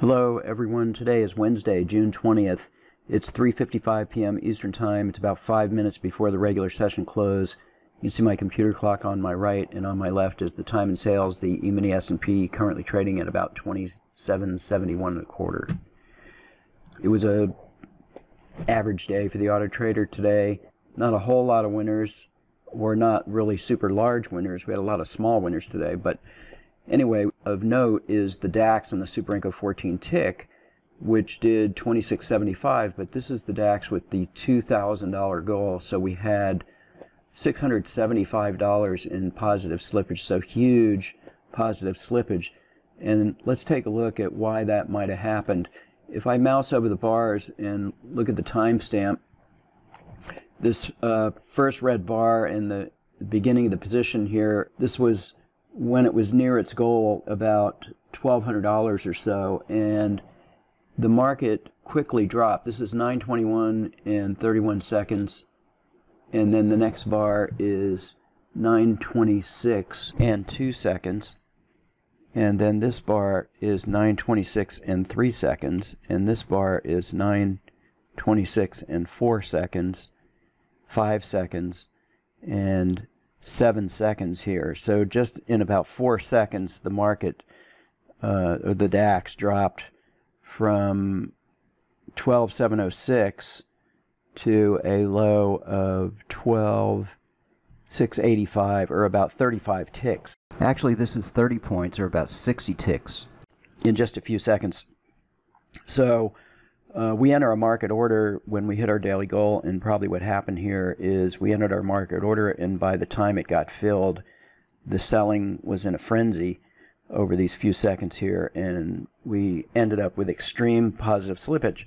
Hello everyone, today is Wednesday, June 20th. It's 3:55 p.m. Eastern Time. It's about 5 minutes before the regular session close. You can see my computer clock on my right, and on my left is the time in sales, the Emini S&P, currently trading at about 27.71 It was a average day for the auto trader today. Not a whole lot of winners, or not really super large winners. We had a lot of small winners today, but anyway, of note is the DAX and the Renko 14 tick, which did 26.75, but this is the DAX with the $2,000 goal, so we had $675 in positive slippage, so huge positive slippage. And let's take a look at why that might have happened. If I mouse over the bars and look at the timestamp, this first red bar in the beginning of the position here, this was when it was near its goal, about $1,200 or so, and the market quickly dropped. This is 9:21 and 31 seconds, and then the next bar is 9:26 and 2 seconds, and then this bar is 9:26 and 3 seconds, and this bar is 9:26 and 4 seconds, 5 seconds, and 7 seconds here. So just in about 4 seconds, the market, the DAX, dropped from 12,706 to a low of 12,685, or about 35 ticks. Actually, this is 30 points, or about 60 ticks, in just a few seconds. So we enter a market order when we hit our daily goal, and probably what happened here is we entered our market order, and by the time it got filled, the selling was in a frenzy over these few seconds here, and we ended up with extreme positive slippage.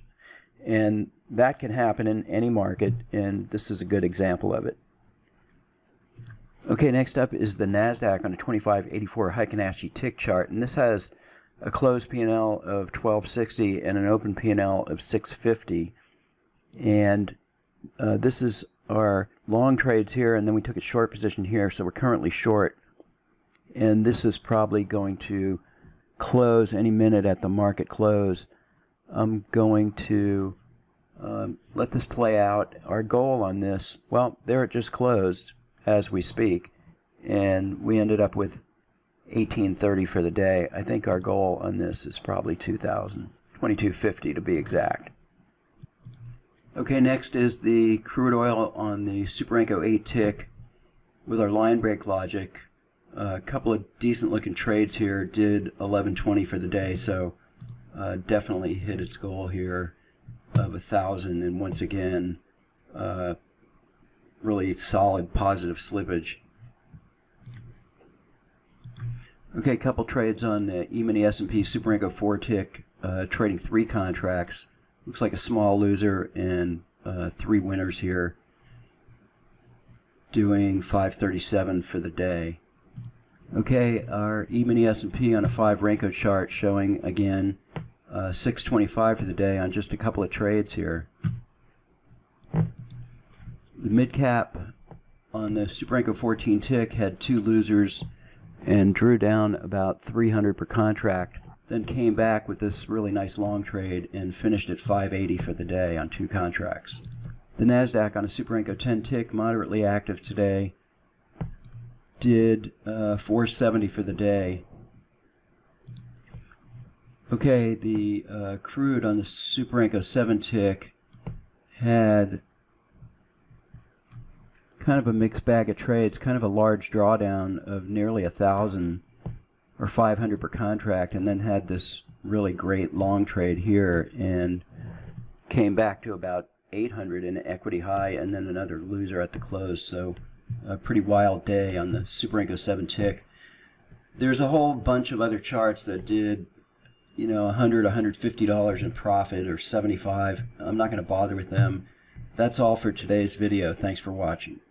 And that can happen in any market, and this is a good example of it. Okay, next up is the NASDAQ on a 2584 Heikin-Ashi tick chart, and this has a closed P&L of 1260 and an open P&L of 650, and this is our long trades here, and then we took a short position here, so we're currently short, and this is probably going to close any minute at the market close. I'm going to let this play out. Our goal on this, well, there it just closed as we speak, and we ended up with 1830 for the day. I think our goal on this is probably 2250 to be exact. Okay, next is the crude oil on the Renko 8 tick with our line break logic. A couple of decent looking trades here, did 1120 for the day, so definitely hit its goal here of 1,000, and once again really solid positive slippage. Okay, a couple trades on the Emini S&P Renko 4 tick, trading 3 contracts. Looks like a small loser and 3 winners here, doing 537 for the day. Okay, our Emini S&P on a 5 Renko chart showing again 625 for the day on just a couple of trades here. The mid cap on the Renko 14 tick had 2 losers and drew down about 300 per contract, then came back with this really nice long trade and finished at 580 for the day on 2 contracts. The NASDAQ on a Renko 10 tick, moderately active today, did 470 for the day. Okay, the crude on the Renko 7 tick had kind of a mixed bag of trades, kind of a large drawdown of nearly 1,000 or 500 per contract, and then had this really great long trade here and came back to about 800 in equity high, and then another loser at the close. So a pretty wild day on the Renko 7 tick. There's a whole bunch of other charts that did, you know, $100, $150 in profit, or 75. I'm not going to bother with them. That's all for today's video. Thanks for watching.